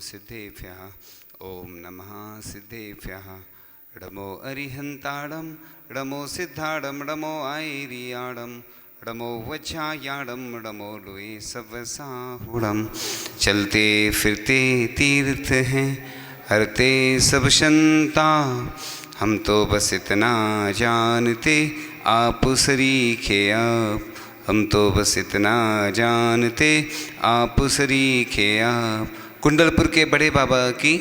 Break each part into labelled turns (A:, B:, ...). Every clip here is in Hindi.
A: सिद्धेभ्यः ओम नमः सिद्धेभ्यः णमो अरिहंताड़म णमो सिद्धाड़म णमो आयरियाड़म णमो वज्रायाड़म णमो लोए सवसाहुड़म। चलते फिरते तीर्थ हैं हरते सब संता, हम तो बस इतना जानते आप सरीखे आप, हम तो बस इतना जानते आप सरीखे आप। कुंडलपुर के बड़े बाबा की,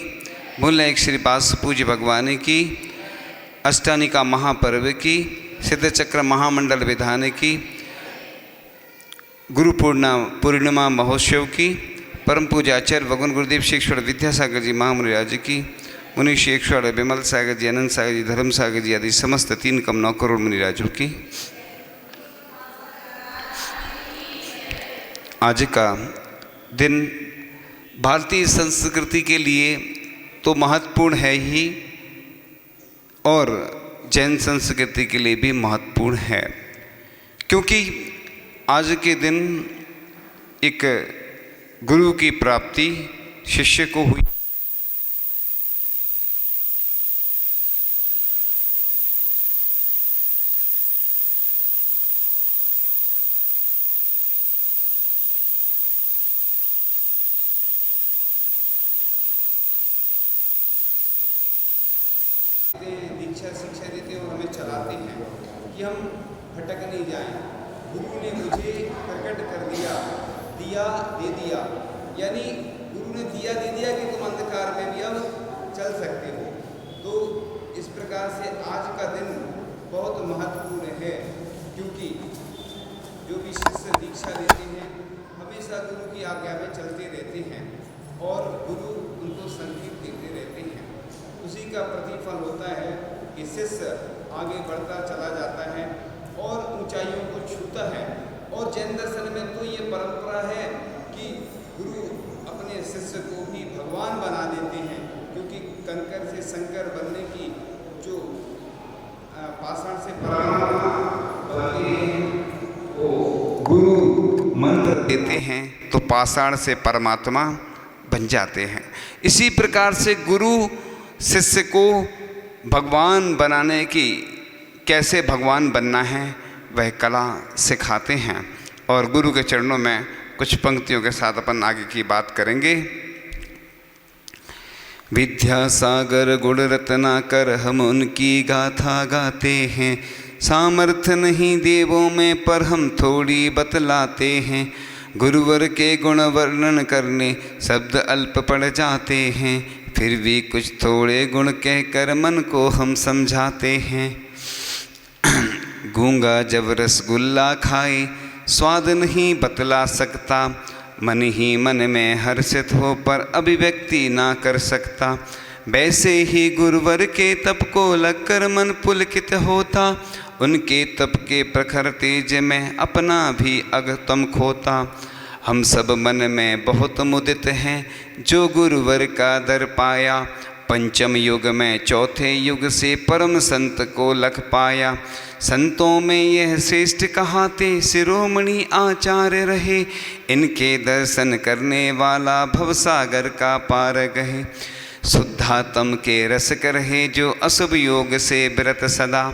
A: मूल एक श्री पास पूज्य भगवान की, अष्टानिका महापर्व की, सिद्ध चक्र महामंडल विधान की, गुरु पूर्णिमा महोत्सव की, परम पूज्य आचार्य भगवान गुरुदेव शेखर विद्यासागर जी महामुनि राज्य की, मुनि शेखर विमल सागर जी, अनंत सागर जी, धर्म सागर जी आदि समस्त 3,9 करोड़ मुनि राजों की। आज का दिन भारतीय संस्कृति के लिए तो महत्वपूर्ण है ही और जैन संस्कृति के लिए भी महत्वपूर्ण है, क्योंकि आज के दिन एक गुरु की प्राप्ति शिष्य को हुई। दीक्षा शिक्षा देते हैं और हमें चलाते हैं कि हम भटक नहीं जाएं। गुरु ने मुझे प्रकट कर दिया, दिया दे दिया, यानी गुरु ने दिया दे दिया कि तुम अंधकार में भी अब चल सकते हो। तो इस प्रकार से आज का दिन बहुत महत्वपूर्ण है, क्योंकि जो भी शिष्य दीक्षा लेते हैं हमेशा गुरु की आज्ञा में चलते रहते हैं और गुरु उनको संगीत देते रहते हैं। उसी का प्रतिफल होता है कि शिष्य आगे बढ़ता चला जाता है और ऊंचाइयों को छूता है। और जैन दर्शन में तो ये परंपरा है कि गुरु अपने शिष्य को भी भगवान बना देते हैं, क्योंकि कंकर से शंकर बनने की जो पाषाण से परमात्मा बनते हैं वो गुरु मंत्र देते हैं तो पाषाण से परमात्मा बन जाते हैं। इसी प्रकार से गुरु शिष्य को भगवान बनाने की, कैसे भगवान बनना है वह कला सिखाते हैं। और गुरु के चरणों में कुछ पंक्तियों के साथ अपन आगे की बात करेंगे। विद्यासागर गुण रत्नाकर हम उनकी गाथा गाते हैं, सामर्थ्य नहीं देवों में पर हम थोड़ी बतलाते हैं। गुरुवर के गुण वर्णन करने शब्द अल्प पड़ जाते हैं, फिर भी कुछ थोड़े गुण कहकर मन को हम समझाते हैं। गूंगा जब रसगुल्ला खाए स्वाद नहीं बतला सकता, मन ही मन में हर्षित हो पर अभिव्यक्ति ना कर सकता। वैसे ही गुरुवर के तप को लगकर मन पुलकित होता, उनके तप के प्रखर तेज में अपना भी अगतम खोता। हम सब मन में बहुत मुदित हैं जो गुरुवर का दर पाया, पंचम युग में चौथे युग से परम संत को लख पाया। संतों में यह श्रेष्ठ कहाते शिरोमणि आचार्य रहे, इनके दर्शन करने वाला भवसागर का पार गए। शुद्धात्म के रस रहे जो अशुभ योग से व्रत सदा,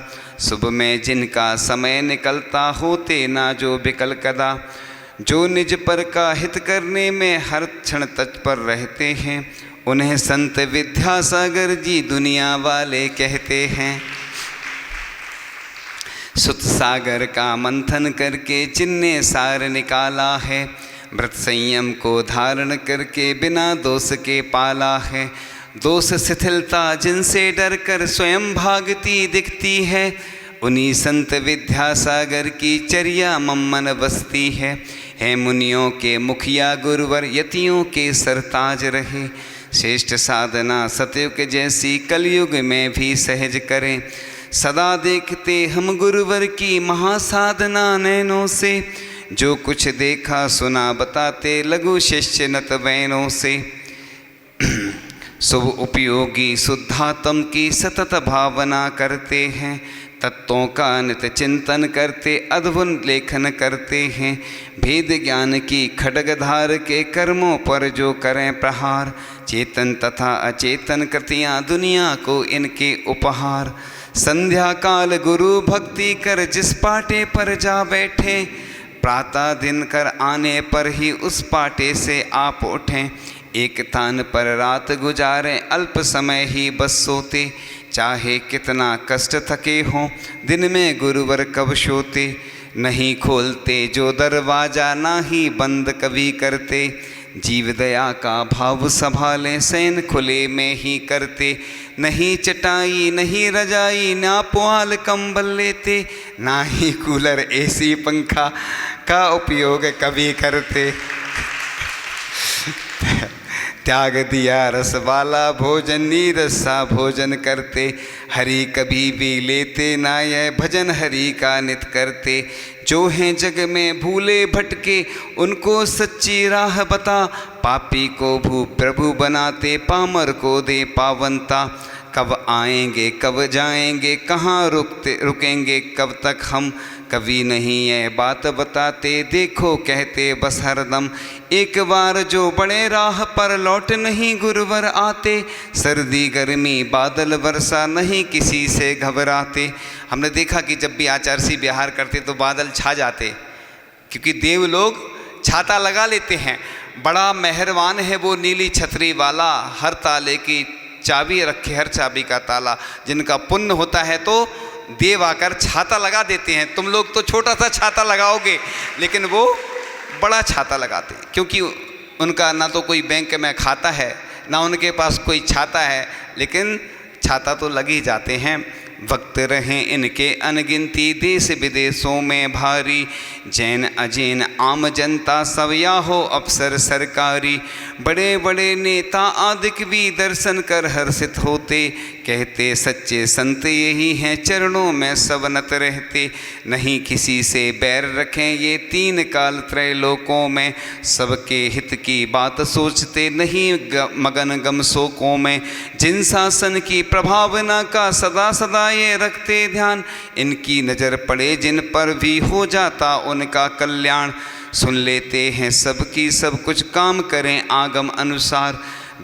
A: शुभ में जिनका समय निकलता होते ना जो विकल कदा। जो निज पर का हित करने में हर क्षण तत्पर रहते हैं, उन्हें संत विद्यासागर जी दुनिया वाले कहते हैं। सुत सागर का मंथन करके जिनने सार निकाला है, व्रत संयम को धारण करके बिना दोष के पाला है। दोष शिथिलता जिनसे डर कर स्वयं भागती दिखती है, उन्हीं संत विद्यासागर की चर्या मम्मन बसती है मुनियों के मुखिया गुरुवर यतियों के सरताज रहे। श्रेष्ठ साधना सतयुग जैसी कलयुग में भी सहज करें, सदा देखते हम गुरुवर की महासाधना नैनों से। जो कुछ देखा सुना बताते लघु शिष्य नत बैनों से।
B: शुभ उपयोगी शुद्धात्म की सतत भावना करते हैं, तत्वों का नित्य चिंतन करते अद्भुत लेखन करते हैं। भेद ज्ञान की खड्गधार के कर्मों पर जो करें प्रहार, चेतन तथा अचेतन कृतियाँ दुनिया को इनके उपहार। संध्या काल गुरु भक्ति कर जिस पाटे पर जा बैठे, प्रातः दिन कर आने पर ही उस पाटे से आप उठें। एक तान पर रात गुजारें अल्प समय ही बस सोते, चाहे कितना कष्ट थके हों दिन में गुरुवर कब सोते। नहीं खोलते जो दरवाजा ना ही बंद कभी करते, जीव दया का भाव संभालें शयन खुले में ही करते। नहीं चटाई नहीं रजाई ना पुआल कंबल लेते, ना ही कूलर एसी पंखा का उपयोग कभी करते। त्याग दिया रस वाला भोजन नीरस सा भोजन करते, हरि कभी भी लेते ना यह भजन हरि का नित करते। जो हैं जग में भूले भटके उनको सच्ची राह बता, पापी को भू प्रभु बनाते पामर को दे पावनता। कब आएंगे कब जाएंगे कहाँ रुकेंगे कब तक हम, कभी नहीं ये बात बताते देखो कहते बस हरदम। एक बार जो बड़े राह पर लौट नहीं गुरुवर आते, सर्दी गर्मी बादल वर्षा नहीं किसी से घबराते। हमने देखा कि जब भी आचार्य विहार करते तो बादल छा जाते, क्योंकि देव लोग छाता लगा लेते हैं। बड़ा मेहरबान है वो नीली छतरी वाला, हर ताले की चाबी रखे हर चाबी का ताला। जिनका पुण्य होता है तो देव आकर छाता लगा देते हैं। तुम लोग तो छोटा सा छाता लगाओगे, लेकिन वो बड़ा छाता लगाते हैं, क्योंकि उनका ना तो कोई बैंक में खाता है ना उनके पास कोई छाता है, लेकिन छाता तो लग ही जाते हैं। वक्त रहें इनके अनगिनती देश विदेशों में भारी, जैन अजैन आम जनता सब या हो अफसर सरकारी। बड़े बड़े नेता आदिक भी दर्शन कर हर्षित होते, कहते सच्चे संत यही हैं चरणों में सब नत रहते। नहीं किसी से बैर रखें ये तीन काल त्रैलोकों में, सबके हित की बात सोचते नहीं मगन गम शोकों में। जिन शासन की प्रभावना का सदा सदा ये रखते ध्यान, इनकी नज़र पड़े जिन पर भी हो जाता उनका कल्याण। सुन लेते हैं सबकी सब कुछ काम करें आगम अनुसार,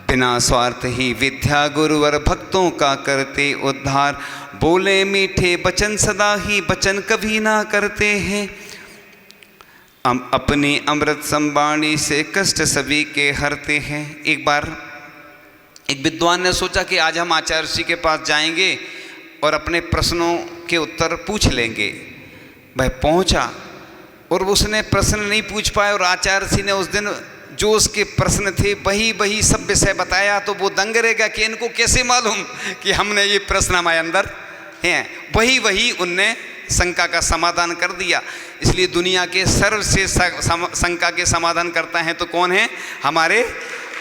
B: बिना स्वार्थ ही विद्या गुरुवर भक्तों का करते उद्धार। बोले मीठे बचन सदा ही बचन कभी ना करते हैं, अपनी अमृत संवाणी से कष्ट सभी के हरते हैं। एक बार एक विद्वान ने सोचा कि आज हम आचार्य जी के पास जाएंगे और अपने प्रश्नों के उत्तर पूछ लेंगे। वह पहुंचा और उसने प्रश्न नहीं पूछ पाया, और आचार्य जी ने उस दिन जो उसके प्रश्न थे वही सब विषय बताया। तो वो दंग रहेगा कि इनको कैसे मालूम कि हमने ये प्रश्न हमारे अंदर हैं। वही उनने शंका का समाधान कर दिया। इसलिए दुनिया के सर्वश्रेष्ठ शंका के समाधान करता है तो कौन है? हमारे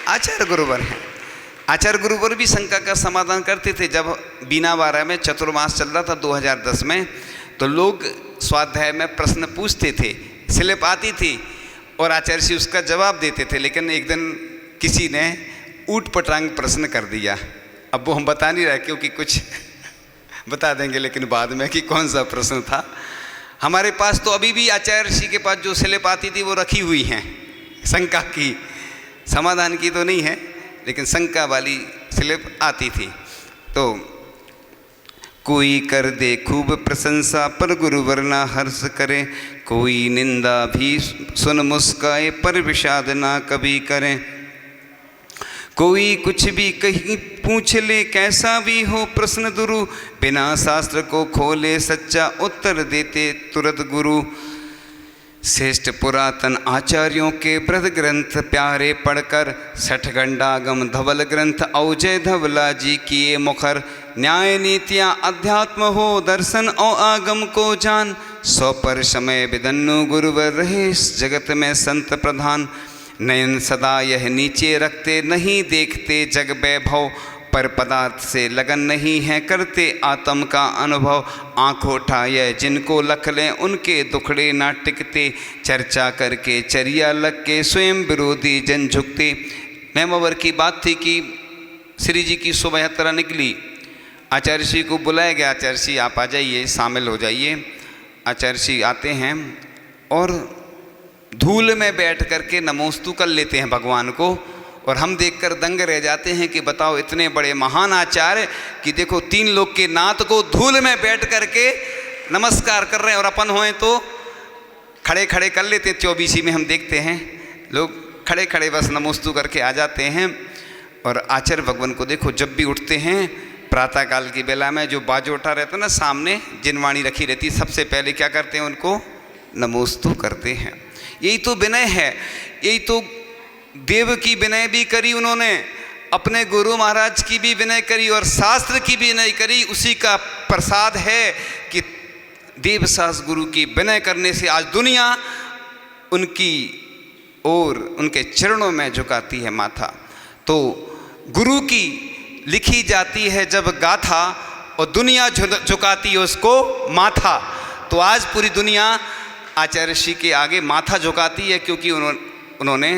B: आचार्य गुरुवर हैं। आचार्य गुरुवर भी शंका का समाधान करते थे। जब बीना बारह में चतुर्मास चल रहा था 2010 में, तो लोग स्वाध्याय में प्रश्न पूछते थे, स्लिप आती थी और आचार्य जी उसका जवाब देते थे। लेकिन एक दिन किसी ने ऊट पटांग प्रश्न कर दिया। अब वो हम बता नहीं रहे क्योंकि कुछ बता देंगे लेकिन बाद में कि कौन सा प्रश्न था। हमारे पास तो अभी भी आचार्य जी के पास जो स्लिप आती थी वो रखी हुई हैं, शंका की, समाधान की तो नहीं है लेकिन शंका वाली स्लिप आती थी। तो कोई कर दे खूब प्रशंसा पर गुरुवर ना हर्ष करे, कोई निंदा भी सुन मुस्काए पर विषाद ना कभी करें। कोई कुछ भी कहीं पूछ ले कैसा भी हो प्रश्न दुरु, बिना शास्त्र को खोले सच्चा उत्तर देते तुरंत गुरु। श्रेष्ठ पुरातन आचार्यों के बृहद ग्रंथ प्यारे पढ़कर, सठ गंडागम धवल ग्रंथ औजय धवला जी किए मुखर। न्याय नीतियाँ अध्यात्म हो दर्शन और आगम को जान, सौ पर समय विदन्नु गुरुवर रहे इस जगत में संत प्रधान। नयन सदा यह नीचे रखते नहीं देखते जग वैभव, पर पदार्थ से लगन नहीं है करते आत्म का अनुभव। आँख उठाए जिनको लख लें उनके दुखड़े ना टिकते, चर्चा करके चरिया लग के स्वयं विरोधी जन झुकते। मैमवर की बात थी कि श्री जी की शोभा यात्रा निकली। आचार्य श्री को बुलाया गया, आचार्य श्री आप आ जाइए, शामिल हो जाइए। आचार्य श्री आते हैं और धूल में बैठ करके नमोस्तु कर लेते हैं भगवान को। और हम देखकर दंग रह जाते हैं कि बताओ, इतने बड़े महान आचार्य कि देखो 3 लोग के नाथ को धूल में बैठ करके नमस्कार कर रहे हैं, और अपन होएं तो खड़े खड़े कर लेते हैं। 24 में हम देखते हैं लोग खड़े खड़े बस नमोस्तु करके आ जाते हैं। और आचार्य भगवान को देखो, जब भी उठते हैं प्रातःकाल की बेला में, जो बाजोटा रहता है ना, सामने जिनवाणी रखी रहती है, सबसे पहले क्या करते हैं, उनको नमोस्तु करते हैं। यही तो विनय है, यही तो देव की विनय भी करी उन्होंने, अपने गुरु महाराज की भी विनय करी और शास्त्र की भी विनय करी। उसी का प्रसाद है कि देव शास्त्र गुरु की विनय करने से आज दुनिया उनकी और उनके चरणों में झुकाती है माथा। तो गुरु की लिखी जाती है जब गाथा, और दुनिया झुकाती है उसको माथा। तो आज पूरी दुनिया आचार्य श्री के आगे माथा झुकाती है, क्योंकि उन्होंने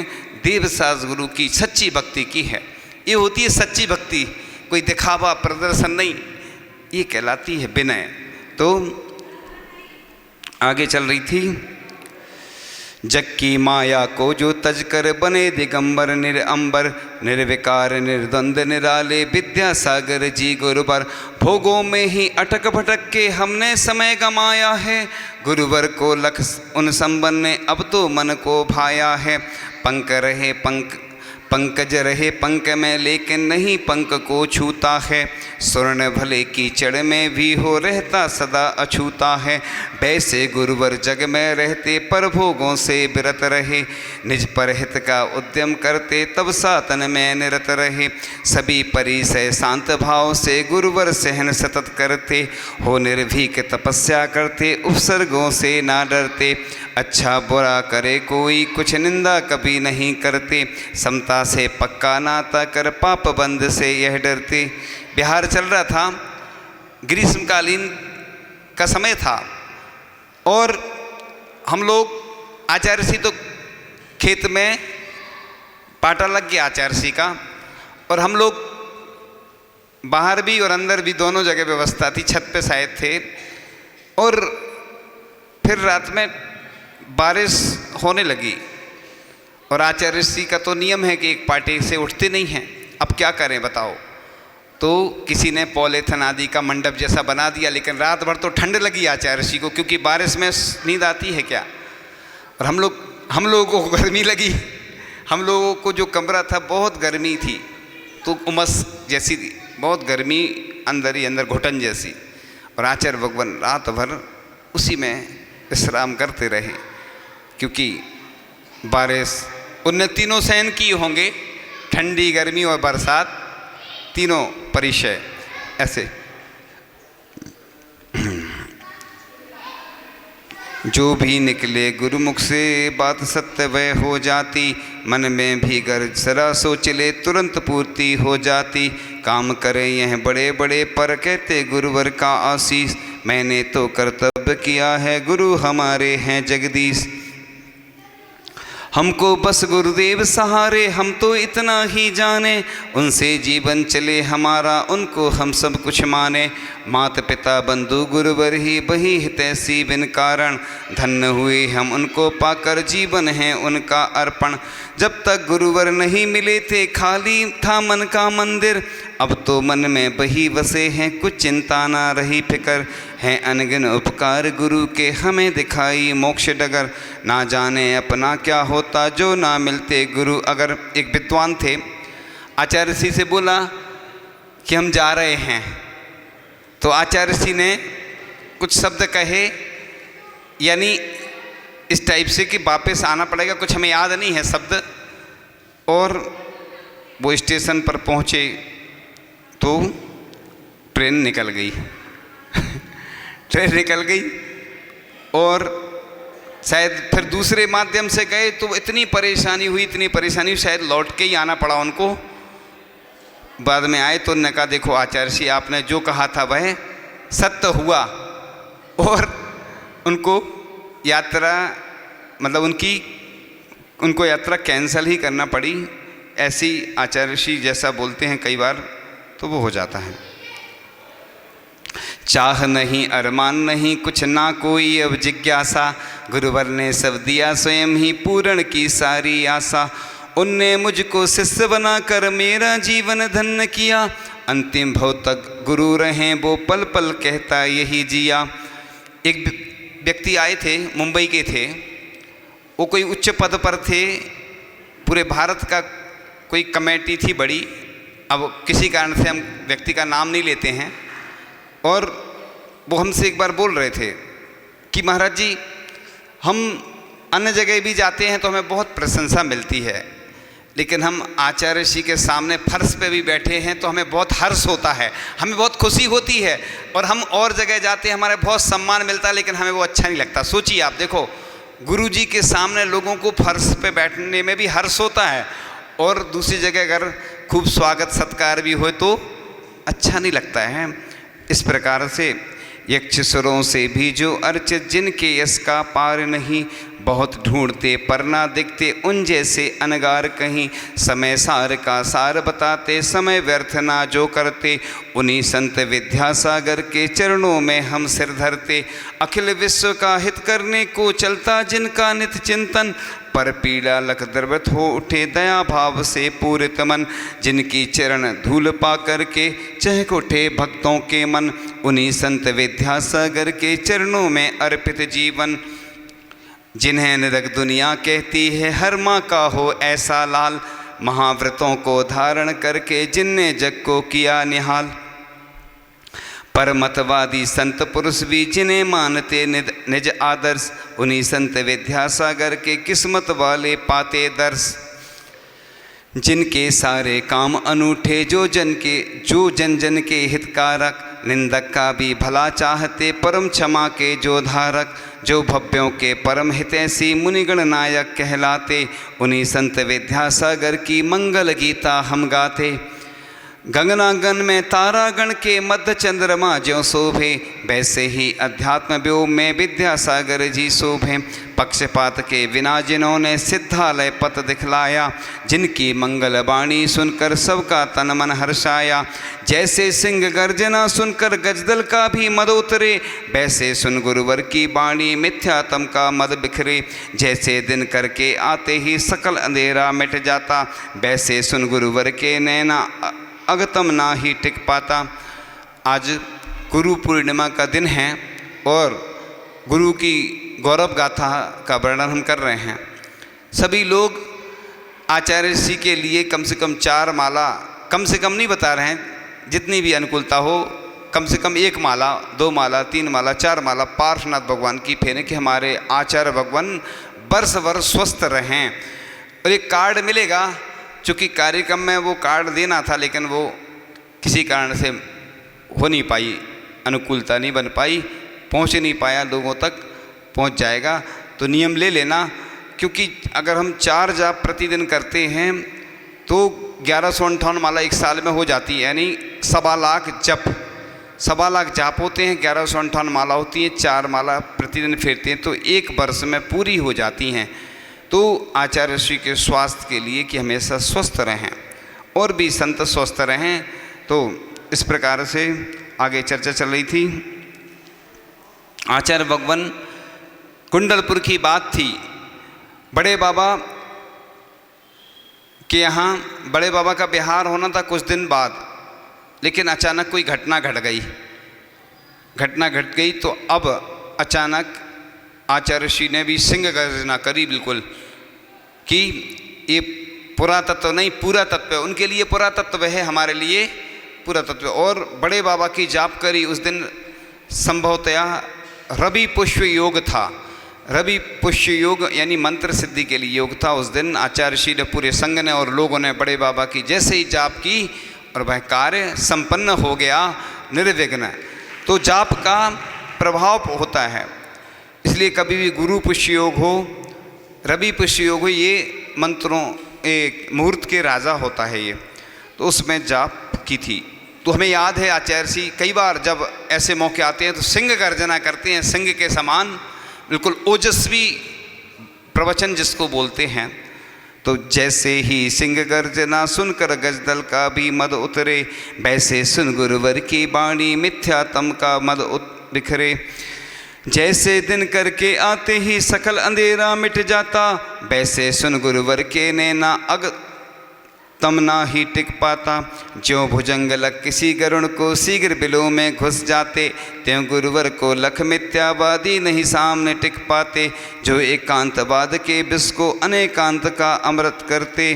B: देव शास्त्र गुरु की सच्ची भक्ति की है। ये होती है सच्ची भक्ति, कोई दिखावा प्रदर्शन नहीं, ये कहलाती है विनय। तो आगे चल रही थी, जग की माया को जो तज कर बने दिगंबर निरअंबर, निर्विकार निर्द्वंद निराले विद्यासागर जी गुरुवर। भोगों में ही अटक भटक के हमने समय गमाया है, गुरुवर को लख उन संबंध ने अब तो मन को भाया है। पंकज रहे पंक में लेकिन नहीं पंक को छूता है, स्वर्ण भले की चढ़ में भी हो रहता सदा अछूता है। वैसे गुरुवर जग में रहते पर भोगों से विरत रहे, निज परहित का उद्यम करते तब सातन में निरत रहे। सभी परिसय शांत भाव से गुरुवर सहन सतत करते, हो निर्भीक तपस्या करते उपसर्गों से ना डरते। अच्छा बुरा करे कोई कुछ निंदा कभी नहीं करते, समता से पक्का नाता कर पाप बंद से यह डरते। बिहार चल रहा था, ग्रीष्मकालीन का समय था, और हम लोग आचार्य श्री तो खेत में पाटा लग गया आचार्य श्री का, और हम लोग बाहर भी और अंदर भी दोनों जगह व्यवस्था थी, छत पे शायद थे। और फिर रात में बारिश होने लगी, और आचार्य श्री का तो नियम है कि एक पार्टी से उठते नहीं हैं। अब क्या करें बताओ, तो किसी ने पॉलीथिन आदि का मंडप जैसा बना दिया, लेकिन रात भर तो ठंड लगी आचार्य श्री को, क्योंकि बारिश में नींद आती है क्या। और हम लोगों को गर्मी लगी, हम लोगों को जो कमरा था बहुत गर्मी थी, तो उमस जैसी बहुत गर्मी, अंदर ही अंदर घुटन जैसी। और आचार्य भगवान रात भर उसी में विश्राम करते रहे, क्योंकि बारिश उनने तीनों सहन किए होंगे, ठंडी गर्मी और बरसात तीनों परिचय ऐसे। जो भी निकले गुरुमुख से बात सत्य वह हो जाती, मन में भी गर्ज सरा सोच ले तुरंत पूर्ति हो जाती। काम करे यह बड़े बड़े पर कहते गुरुवर का आशीष, मैंने तो कर्तव्य किया है गुरु हमारे हैं जगदीश। हमको बस गुरुदेव सहारे हम तो इतना ही जाने, उनसे जीवन चले हमारा उनको हम सब कुछ माने। माता पिता बंधु गुरुवर ही बही हितैषी बिन कारण, धन्य हुए हम उनको पाकर जीवन है उनका अर्पण। जब तक गुरुवर नहीं मिले थे खाली था मन का मंदिर, अब तो मन में बही बसे हैं कुछ चिंता ना रही फिकर। हैं अनगिन उपकार गुरु के हमें दिखाई मोक्ष डगर, ना जाने अपना क्या होता जो ना मिलते गुरु अगर। एक विद्वान थे, आचार्य श्री से बोला कि हम जा रहे हैं, तो आचार्य श्री ने कुछ शब्द कहे, यानी इस टाइप से कि वापस आना पड़ेगा, कुछ हमें याद नहीं है शब्द। और वो स्टेशन पर पहुँचे तो ट्रेन निकल गई ट्रेन निकल गई, और शायद फिर दूसरे माध्यम से गए तो इतनी परेशानी हुई, शायद लौट के ही आना पड़ा उनको। बाद में आए तो उन्होंने कहा देखो आचार्य श्री आपने जो कहा था वह सत्य हुआ, और उनको यात्रा मतलब उनको यात्रा कैंसिल ही करना पड़ी। ऐसी आचार्य ऋषि जैसा बोलते हैं कई बार तो वो हो जाता है। चाह नहीं अरमान नहीं कुछ ना कोई अब जिज्ञासा, गुरुवर ने सब दिया स्वयं ही पूर्ण की सारी आशा। उनने मुझको शिष्य बनाकर मेरा जीवन धन्य किया, अंतिम भव तक गुरु रहें वो पल पल कहता यही जिया। एक व्यक्ति आए थे, मुंबई के थे, वो कोई उच्च पद पर थे, पूरे भारत का कोई कमेटी थी बड़ी, अब किसी कारण से हम व्यक्ति का नाम नहीं लेते हैं, और वो हमसे एक बार बोल रहे थे कि महाराज जी हम अन्य जगह भी जाते हैं तो हमें बहुत प्रशंसा मिलती है, लेकिन हम आचार्य ऋषि के सामने फर्श पे भी बैठे हैं तो हमें बहुत हर्ष होता है, हमें बहुत खुशी होती है, और हम और जगह जाते हैं हमारे बहुत सम्मान मिलता है लेकिन हमें वो अच्छा नहीं लगता। सोचिए आप, देखो गुरु जी के सामने लोगों को फर्श पे बैठने में भी हर्ष होता है, और दूसरी जगह अगर खूब स्वागत सत्कार भी हो तो अच्छा नहीं लगता है। इस प्रकार से यक्षसुरों से भी जो अर्चित जिनके यश का पार नहीं, बहुत ढूंढते पर ना दिखते उन जैसे अनगार कहीं। समय सार का सार बताते समय व्यर्थ ना जो करते, उन्हीं संत विद्यासागर के चरणों में हम सिर धरते। अखिल विश्व का हित करने को चलता जिनका नित चिंतन, पर पीड़ा लख द्रवत हो उठे दया भाव से पूरित मन। जिनकी चरण धूल पा करके चहक उठे भक्तों के मन, उन्हीं संत विद्यासागर के चरणों में अर्पित जीवन। जिन्हें निरग दुनिया कहती है हर माँ का हो ऐसा लाल, महाव्रतों को धारण करके जिनने जग को किया निहाल। परमतवादी संत पुरुष भी जिन्हें मानते निज आदर्श, उन्हीं संत विद्यासागर के किस्मत वाले पाते दर्श। जिनके सारे काम अनूठे जो जन जन के हितकारक, निंदक का भी भला चाहते परम क्षमा के जो धारक। जो भव्यों के परम हितैषी मुनिगण नायक कहलाते, उन्हीं संत विद्यासागर की मंगल गीता हम गाते। गगनागन में तारागण के मध्य चंद्रमा ज्यों शोभे, वैसे ही अध्यात्म व्योम में विद्यासागर जी शोभे। पक्षपात के बिना जिन्होंने सिद्धालय पथ दिखलाया, जिनकी मंगल वाणी सुनकर सबका तन मन हर्षाया। जैसे सिंह गर्जना सुनकर गजदल का भी मद उतरे, वैसे सुन गुरुवर की वाणी मिथ्यात्म का मद बिखरे। जैसे दिन करके आते ही सकल अंधेरा मिट जाता, वैसे सुन गुरुवर के नैना अगतम ना ही टिक पाता। आज गुरु पूर्णिमा का दिन है और गुरु की गौरव गाथा का वर्णन हम कर रहे हैं। सभी लोग आचार्य ऋषि के लिए कम से कम 4 माला, कम से कम नहीं बता रहे हैं, जितनी भी अनुकूलता हो, कम से कम 1 माला, 2 माला, 3 माला, 4 माला पार्श्वनाथ भगवान की फेरें कि हमारे आचार्य भगवान वर्ष वर्ष स्वस्थ रहें। और एक कार्ड मिलेगा, चूँकि कार्यक्रम में वो कार्ड देना था लेकिन वो किसी कारण से हो नहीं पाई, अनुकूलता नहीं बन पाई, पहुँच नहीं पाया लोगों तक, पहुँच जाएगा तो नियम ले लेना। क्योंकि अगर हम 4 जाप प्रतिदिन करते हैं तो 1158 माला 1 साल में हो जाती है, यानी 1.25 लाख जप, 1.25 लाख जाप होते हैं, 1158 माला होती है, 4 माला प्रतिदिन फेरते हैं तो 1 वर्ष में पूरी हो जाती हैं। तो आचार्य ऋषि के स्वास्थ्य के लिए कि हमेशा स्वस्थ रहें और भी संत स्वस्थ रहें, तो इस प्रकार से आगे चर्चा चल रही थी। आचार्य भगवान कुंडलपुर की बात थी। बड़े बाबा के यहाँ बड़े बाबा का बिहार होना था कुछ दिन बाद, लेकिन अचानक कोई घटना घट गई तो अब अचानक आचार्य ऋषि ने भी सिंह गर्जना करी बिल्कुल कि ये पुरातत्व नहीं पूरा तत्व है, उनके लिए पुरातत्व है, हमारे लिए पुरातत्व। और बड़े बाबा की जाप करी। उस दिन संभवतया रवि पुष्य योग था, रवि पुष्य योग यानी मंत्र सिद्धि के लिए योग था। उस दिन आचार्य ऋषि ने पूरे संघ ने और लोगों ने बड़े बाबा की जैसे ही जाप की और वह कार्य संपन्न हो गया निर्विघ्न। तो जाप का प्रभाव होता है, इसलिए कभी भी गुरु पुष्य योग हो, रवि पुष्य योग हो, ये मंत्रों एक मुहूर्त के राजा होता है ये, तो उसमें जाप की थी। तो हमें याद है आचार्य ऋषि कई बार जब ऐसे मौके आते हैं तो सिंह गर्जना करते हैं, सिंह के समान बिल्कुल ओजस्वी प्रवचन जिसको बोलते हैं। तो जैसे ही सिंह गर्जना सुनकर गजदल का भी मद उतरे, वैसे सुन गुरुवर की वाणी मिथ्यात्म का मद बिखरे। जैसे दिन करके आते ही सकल अंधेरा मिट जाता, वैसे सुन गुरुवर के नैना अग तम ना ही टिक पाता। ज्यों भुजंग लग किसी गरुण को शीघ्र बिलों में घुस जाते, त्यों गुरुवर को लख मिथ्यावादी नहीं सामने टिक पाते। जो एकांतवाद के विष को अनेकांत का अमृत करते,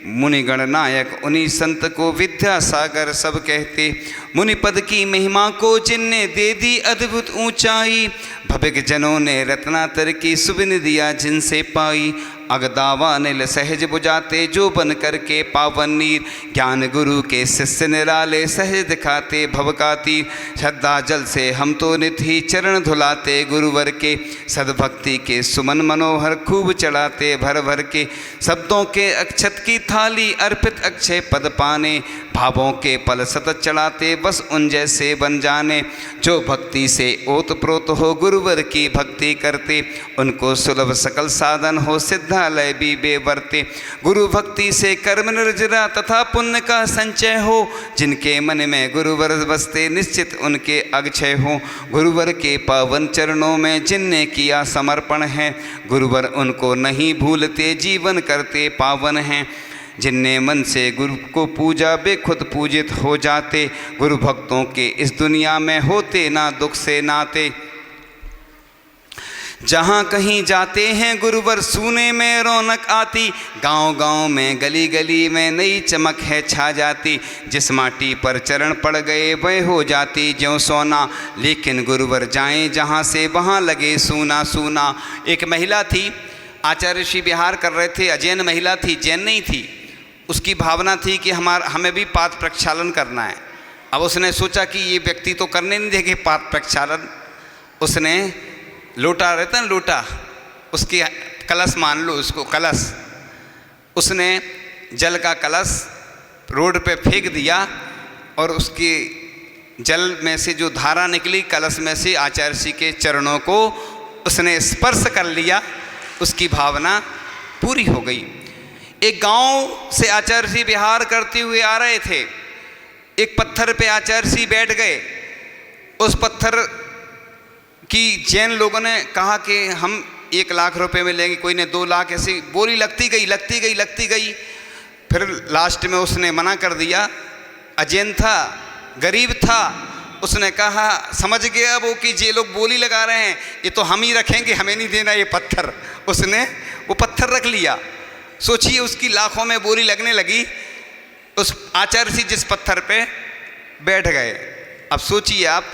B: मुनिगण नायक उन्हीं संत को विद्या सागर सब कहते। मुनिपद की महिमा को जिनने दे दी अद्भुत ऊंचाई, भविक जनों ने रत्नातर की सुबिन दिया जिनसे पाई। अगदावा नील सहज बुझाते जो बन करके पावन नीर, ज्ञान गुरु के शिष्य निराले सहज दिखाते भवकाती। श्रद्धा जल से हम तो नित ही चरण धुलाते गुरुवर के, सद्भक्ति के सुमन मनोहर खूब चढ़ाते भर भर के। शब्दों के अक्षत की थाली अर्पित अक्षय पद पाने, भावों के पल सतत चढ़ाते बस उन जैसे बन जाने। जो भक्ति से ओतप्रोत हो गुरुवर की भक्ति करते, उनको सुलभ सकल साधन हो सिद्धालय भी बेवरते। गुरु भक्ति से कर्म निर्जरा तथा पुण्य का संचय हो, जिनके मन में गुरुवर बसते निश्चित उनके अक्षय हो। गुरुवर के पावन चरणों में जिनने किया समर्पण है, गुरुवर उनको नहीं भूलते जीवन करते पावन हैं। जिनने मन से गुरु को पूजा वे खुद पूजित हो जाते, गुरु भक्तों के इस दुनिया में होते ना दुख से नाते। जहाँ कहीं जाते हैं गुरुवर सूने में रौनक आती, गांव गांव में गली गली में नई चमक है छा जाती। जिस माटी पर चरण पड़ गए वह हो जाती ज्यों सोना, लेकिन गुरुवर जाएं जहाँ से वहाँ लगे सूना सूना। एक महिला थी, आचार्य ऋषि विहार कर रहे थे, अजैन महिला थी, जैन नहीं थी। उसकी भावना थी कि हमें भी पाद प्रक्षालन करना है। अब उसने सोचा कि ये व्यक्ति तो करने नहीं देंगे पाद प्रक्षालन। उसने लोटा रहता है लोटा, उसकी कलश मान लो उसको कलश, उसने जल का कलश रोड पे फेंक दिया और उसके जल में से जो धारा निकली कलश में से आचार्य ऋषि के चरणों को उसने स्पर्श कर लिया। उसकी भावना पूरी हो गई। एक गांव से आचार्य ऋषि विहार करते हुए आ रहे थे। एक पत्थर पे आचार्य ऋषि बैठ गए। उस पत्थर की जैन लोगों ने कहा कि हम 1 लाख रुपए में लेंगे, कोई ने 2 लाख, ऐसी बोली लगती गई। फिर लास्ट में उसने मना कर दिया। अजैन था, गरीब था, उसने कहा समझ गया वो कि ये लोग बोली लगा रहे हैं, ये तो हम ही रखेंगे, हमें नहीं देना ये पत्थर। उसने वो पत्थर रख लिया। सोचिए उसकी लाखों में बोली लगने लगी। उस आचार्य ऋषि जिस पत्थर पे बैठ गए। अब सोचिए आप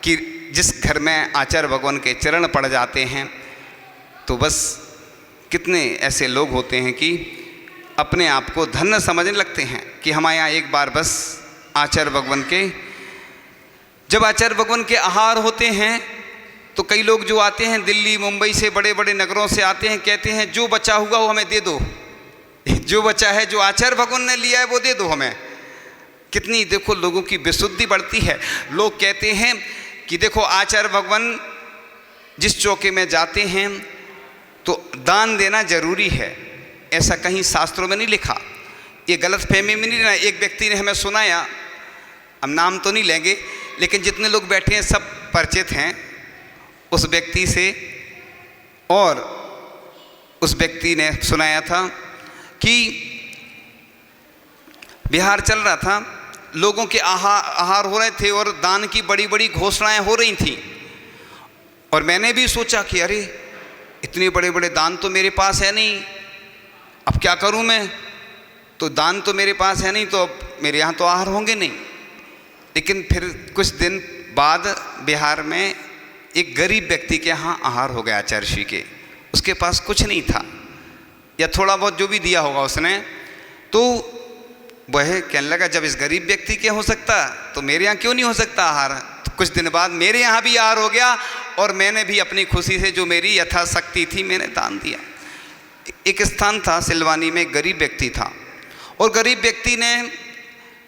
B: कि जिस घर में आचार्य भगवान के चरण पड़ जाते हैं तो बस कितने ऐसे लोग होते हैं कि अपने आप को धन्य समझने लगते हैं कि हमारे यहाँ एक बार बस आचार्य भगवान के, जब आचार्य भगवान के आहार होते हैं तो कई लोग जो आते हैं दिल्ली मुंबई से, बड़े बड़े नगरों से आते हैं, कहते हैं जो बचा हुआ वो हमें दे दो, जो बचा है जो आचार्य भगवान ने लिया है वो दे दो हमें। कितनी देखो लोगों की विशुद्धि बढ़ती है। लोग कहते हैं कि देखो आचार्य भगवान जिस चौके में जाते हैं तो दान देना जरूरी है, ऐसा कहीं शास्त्रों में नहीं लिखा। ये गलत फहमी में नहीं रहना। एक व्यक्ति ने हमें सुनाया, हम नाम तो नहीं लेंगे, लेकिन जितने लोग बैठे हैं सब परिचित हैं उस व्यक्ति से। और उस व्यक्ति ने सुनाया था कि बिहार चल रहा था, लोगों के आहार हो रहे थे और दान की बड़ी बड़ी घोषणाएं हो रही थी। और मैंने भी सोचा कि अरे इतने बड़े बड़े दान तो मेरे पास है नहीं, अब क्या करूं मैं, तो दान तो मेरे पास है नहीं, तो अब मेरे यहाँ तो आहार होंगे नहीं। लेकिन फिर कुछ दिन बाद बिहार में एक गरीब व्यक्ति के यहाँ आहार हो गया आचार्य ऋषि के। उसके पास कुछ नहीं था या थोड़ा बहुत जो भी दिया होगा उसने, तो वह कहने लगा जब इस गरीब व्यक्ति के हो सकता तो मेरे यहाँ क्यों नहीं हो सकता आहार। तो कुछ दिन बाद मेरे यहाँ भी आहार हो गया और मैंने भी अपनी खुशी से जो मेरी यथाशक्ति थी मैंने दान दिया। एक स्थान था सिलवानी में, एक गरीब व्यक्ति था और गरीब व्यक्ति ने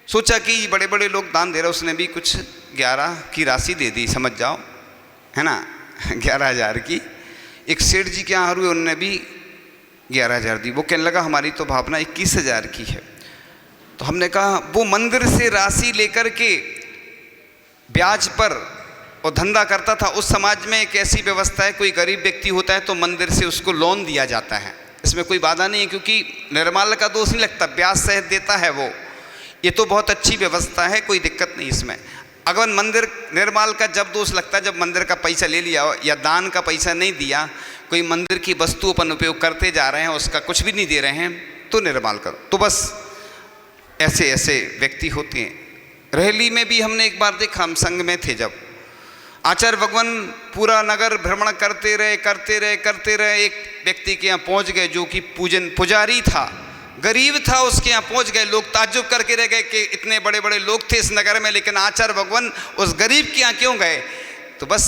B: सोचा कि बड़े बड़े लोग दान दे रहे, उसने भी कुछ 11 की राशि दे दी, समझ जाओ, है ना, 11,000 की। एक सेठ जी के यहाँ हुए, उनने भी 11,000 दी। वो कहने लगा हमारी तो भावना 21,000 की है। तो हमने कहा वो मंदिर से राशि लेकर के ब्याज पर और धंधा करता था। उस समाज में एक ऐसी व्यवस्था है, कोई गरीब व्यक्ति होता है तो मंदिर से उसको लोन दिया जाता है, इसमें कोई बाधा नहीं है, क्योंकि निर्माल्य का दोष नहीं लगता, ब्याज सहित देता है वो। ये तो बहुत अच्छी व्यवस्था है, कोई दिक्कत नहीं इसमें। अगर मंदिर निर्माल का जब दोष लगता है, जब मंदिर का पैसा ले लिया या दान का पैसा नहीं दिया, कोई मंदिर की वस्तु अपन उपयोग करते जा रहे हैं, उसका कुछ भी नहीं दे रहे हैं, तो निर्माल करो। तो बस ऐसे ऐसे व्यक्ति होते हैं। रहली में भी हमने एक बार देखा, हम संघ में थे जब, आचार्य भगवान पूरा नगर भ्रमण करते रहे। एक व्यक्ति के यहाँ पहुँच गए जो कि पुजारी था, गरीब था, उसके यहाँ पहुँच गए। लोग ताज्जुब करके रह गए कि इतने बड़े बड़े लोग थे इस नगर में, लेकिन आचार्य भगवान उस गरीब के यहाँ क्यों गए? तो बस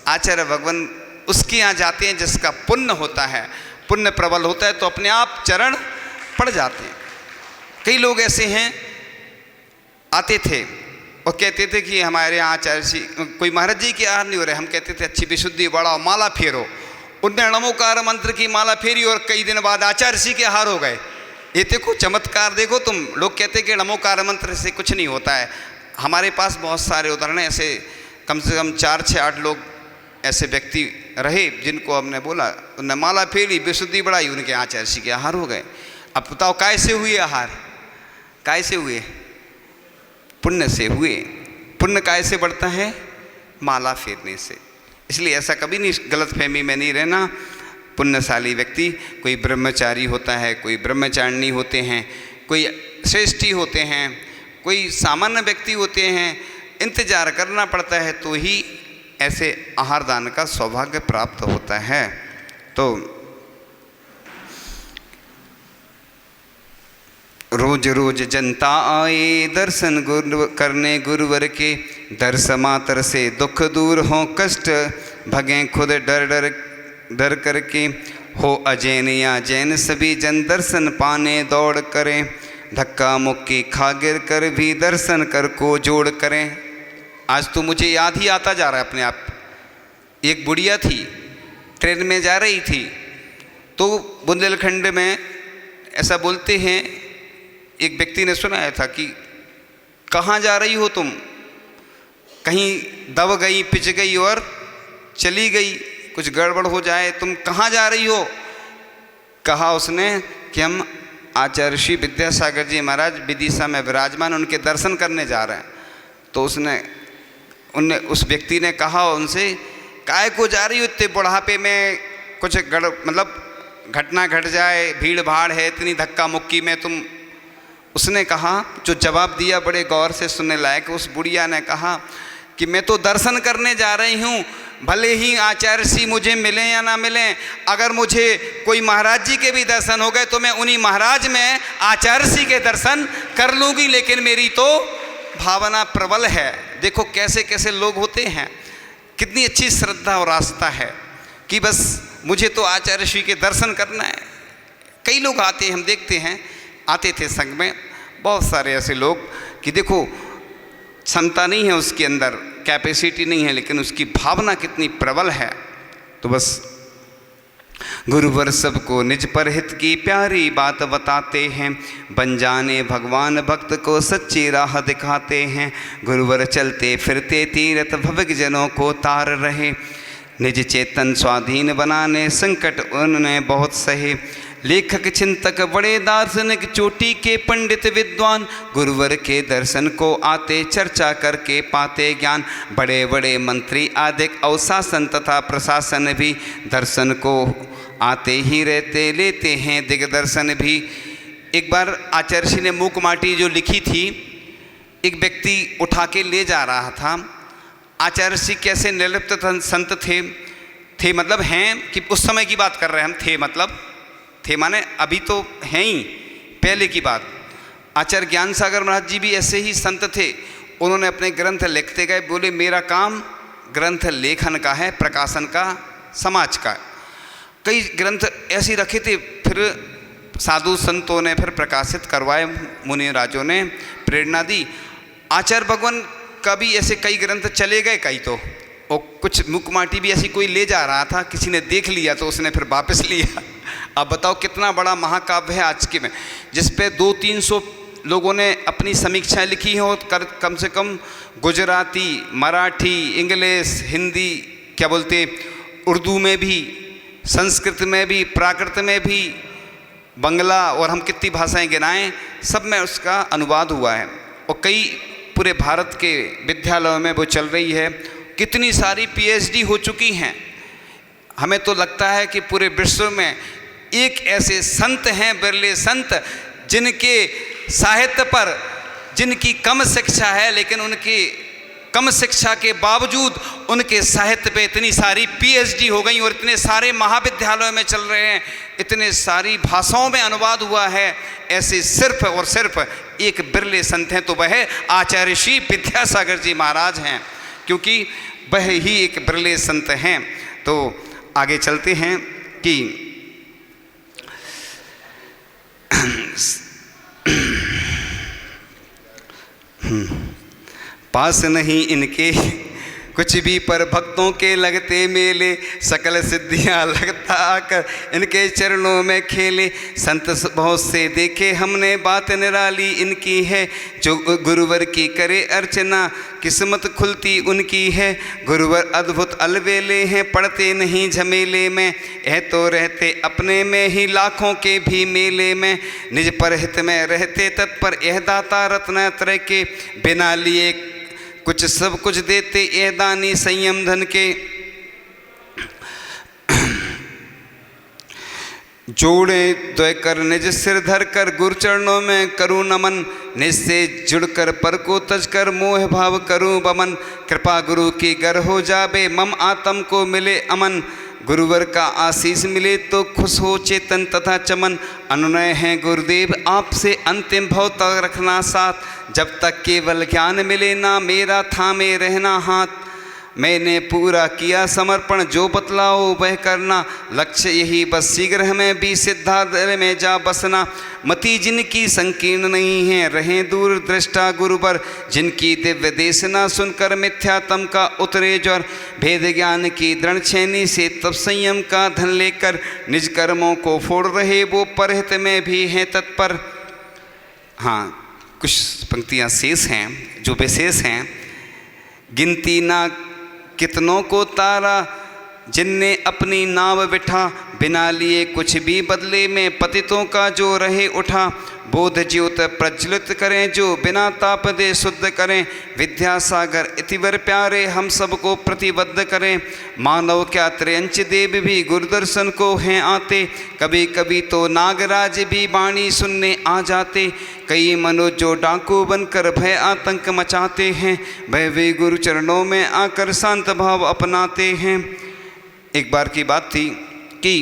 B: आचार्य भगवान उसके यहाँ जाते हैं जिसका पुण्य होता है, पुण्य प्रबल होता है, तो अपने आप चरण पड़ जाते हैं। कई लोग ऐसे हैं आते थे और कहते थे कि हमारे यहाँ आचार्य जी, कोई महाराज जी के आहार नहीं हो रहे, हम कहते थे अच्छी विशुद्धि बढ़ाओ, माला फेरो। उनने नमोकार मंत्र की माला फेरी और कई दिन बाद आचार्य जी के आहार हो गए। ये देखो चमत्कार, देखो तुम। लोग कहते कि नमोकार मंत्र से कुछ नहीं होता है। हमारे पास बहुत सारे उदाहरण हैं ऐसे, कम से कम 4 से 8 लोग ऐसे व्यक्ति रहे जिनको हमने बोला, उन्होंने माला फेरी, विशुद्धि बढ़ाई, उनके आचार्य जी के आहार हो गए। अब बताओ कैसे हुए आहार? कैसे हुए? पुण्य से हुए। पुण्य कैसे बढ़ता है? माला फेरने से। इसलिए ऐसा कभी नहीं, गलतफहमी में नहीं रहना। पुण्यशाली व्यक्ति, कोई ब्रह्मचारी होता है, कोई ब्रह्मचारिणी होते हैं, कोई श्रेष्ठी होते हैं, कोई सामान्य व्यक्ति होते हैं, इंतजार करना पड़ता है तो ही ऐसे आहार दान का सौभाग्य प्राप्त होता है। तो रोज रोज जनता आए दर्शन करने गुरुवर के, दर्श मात्र से दुख दूर हो कष्ट भगें खुद डर करके, हो अजैन या जैन सभी जन दर्शन पाने दौड़ करें, धक्का मुक्की खा गिर कर भी दर्शन कर को जोड़ करें। आज तो मुझे याद ही आता जा रहा है अपने आप। एक बुढ़िया थी, ट्रेन में जा रही थी, तो बुंदेलखंड में ऐसा बोलते हैं, एक व्यक्ति ने सुनाया था कि कहाँ जा रही हो तुम? कहीं दब गई, पिच गई और चली गई, कुछ गड़बड़ हो जाए, तुम कहाँ जा रही हो? कहा उसने कि हम आचार्य श्री विद्यासागर जी महाराज विदिशा में विराजमान, उनके दर्शन करने जा रहे हैं। तो उस व्यक्ति ने कहा उनसे, काय को जा रही हो इतने बुढ़ापे में? कुछ मतलब घटना घट जाए, भीड़ भाड़ है इतनी, धक्का मुक्की में तुम। उसने कहा, जो जवाब दिया बड़े गौर से सुनने लायक, उस बुढ़िया ने कहा कि मैं तो दर्शन करने जा रही हूँ, भले ही आचार्य जी मुझे मिलें या ना मिलें, अगर मुझे कोई महाराज जी के भी दर्शन हो गए तो मैं उन्हीं महाराज में आचार्य जी के दर्शन कर लूँगी, लेकिन मेरी तो भावना प्रबल है। देखो कैसे कैसे लोग होते हैं, कितनी अच्छी श्रद्धा और आस्था है कि बस मुझे तो आचार्य श्री के दर्शन करना है। कई लोग आते हैं, हम देखते हैं, आते थे संघ में बहुत सारे ऐसे लोग कि देखो क्षमता नहीं है उसके अंदर, कैपेसिटी नहीं है, लेकिन उसकी भावना कितनी प्रबल है। तो बस गुरुवर सबको निज पर हित की प्यारी बात बताते हैं, बन जाने भगवान भक्त को सच्ची राह दिखाते हैं। गुरुवर चलते फिरते तीरथ भविक जनों को तार रहे, निज चेतन स्वाधीन बनाने संकट उन्होंने बहुत सहे। लेखक चिंतक बड़े दार्शनिक चोटी के पंडित विद्वान, गुरुवर के दर्शन को आते चर्चा करके पाते ज्ञान। बड़े बड़े मंत्री आदिक अवशासन तथा प्रशासन भी दर्शन को आते ही रहते, लेते हैं दिग्दर्शन भी। एक बार आचार्य जी ने मूक माटी जो लिखी थी, एक व्यक्ति उठा के ले जा रहा था। आचार्य जी कैसे निर्लिप्त संत थे मतलब हैं कि उस समय की बात कर रहे हैं हम, थे माने अभी तो हैं ही, पहले की बात। आचार्य ज्ञान सागर महाराज जी भी ऐसे ही संत थे। उन्होंने अपने ग्रंथ लिखते गए, बोले मेरा काम ग्रंथ लेखन का है, प्रकाशन का, समाज का। कई ग्रंथ ऐसे रखे थे, फिर साधु संतों ने फिर प्रकाशित करवाए, मुनि राजों ने प्रेरणा दी। आचार्य भगवान का भी ऐसे कई ग्रंथ चले गए कई तो, और कुछ मुकमाटी भी ऐसी कोई ले जा रहा था, किसी ने देख लिया तो उसने फिर वापस लिया। आप बताओ कितना बड़ा महाकाव्य है आज के में, जिस पे 200-300 लोगों ने अपनी समीक्षाएं लिखी हैं और कम से कम गुजराती, मराठी, इंग्लिश, हिंदी, क्या बोलते, उर्दू में भी, संस्कृत में भी, प्राकृत में भी, बंगला, और हम कितनी भाषाएं गिनाएं, सब में उसका अनुवाद हुआ है और कई पूरे भारत के विद्यालयों में वो चल रही है। कितनी सारी पीएचडी हो चुकी हैं। हमें तो लगता है कि पूरे विश्व में एक ऐसे संत हैं, बिरले संत, जिनके साहित्य पर, जिनकी कम शिक्षा है लेकिन उनकी कम शिक्षा के बावजूद उनके साहित्य पे इतनी सारी पीएचडी हो गई और इतने सारे महाविद्यालयों में चल रहे हैं, इतने सारी भाषाओं में अनुवाद हुआ है। ऐसे सिर्फ और सिर्फ एक बिरले संत हैं तो वह आचार्य श्री विद्यासागर जी महाराज हैं, क्योंकि वह ही एक बिरले संत हैं। तो आगे चलते हैं कि पास नहीं इनके कुछ भी, पर भक्तों के लगते मेले, सकल सिद्धियां लगता आकर इनके चरणों में खेले। संत बहुत से देखे हमने, बात निराली इनकी है, जो गुरुवर की करे अर्चना किस्मत खुलती उनकी है। गुरुवर अद्भुत अलबेले हैं, पढ़ते नहीं झमेले में, यह तो रहते अपने में ही लाखों के भी मेले में। निज परहित में रहते तत्पर, यह दाता रत्न त्रय के, बिना लिए कुछ सब कुछ देते ये दानी संयम धन के। जोड़े द्वय कर निज सिर धर कर, गुरु चरणों में करूँ नमन, निज से जुड़कर पर को तज कर, मोह भाव करूँ बमन। कृपा गुरु की गर हो जाबे, मम आत्म को मिले अमन, गुरुवर का आशीष मिले तो खुश हो चेतन तथा चमन। अनुनय है गुरुदेव आपसे अंतिम भाव तक रखना साथ, जब तक केवल ज्ञान मिले ना मेरा थामे रहना हाथ। मैंने पूरा किया समर्पण, जो बतलाओ वह करना, लक्ष्य यही बस शीघ्र हमें भी सिद्धार्थ में जा बसना। मति जिनकी संकीर्ण नहीं है, रहें दूर दृष्टा गुरुवर, जिनकी दिव्य देशना सुनकर मिथ्यात्म का उतरे ज्वर। भेद ज्ञान की दृढ़ छेनी से तब संयम का धन लेकर, निज कर्मों को फोड़ रहे वो परहित में भी हैं तत्पर। हाँ, कुछ पंक्तियाँ शेष हैं जो विशेष हैं। गिनती ना कितनों को तारा, जिनने अपनी नाव बिठा, बिना लिए कुछ भी बदले में पतितों का जो रहे उठा। बोध ज्योत प्रज्वलित करें, जो बिना ताप दे शुद्ध करें। विद्यासागर इतिवर प्यारे, हम सबको प्रतिबद्ध करें। मानव क्या त्रयंच देव भी गुरुदर्शन को हैं आते, कभी कभी तो नागराज भी वाणी सुनने आ जाते। कई मनुष्य जो डाकू बनकर भय आतंक मचाते हैं, वह वे गुरु चरणों में आकर शांत भाव अपनाते हैं। एक बार की बात थी कि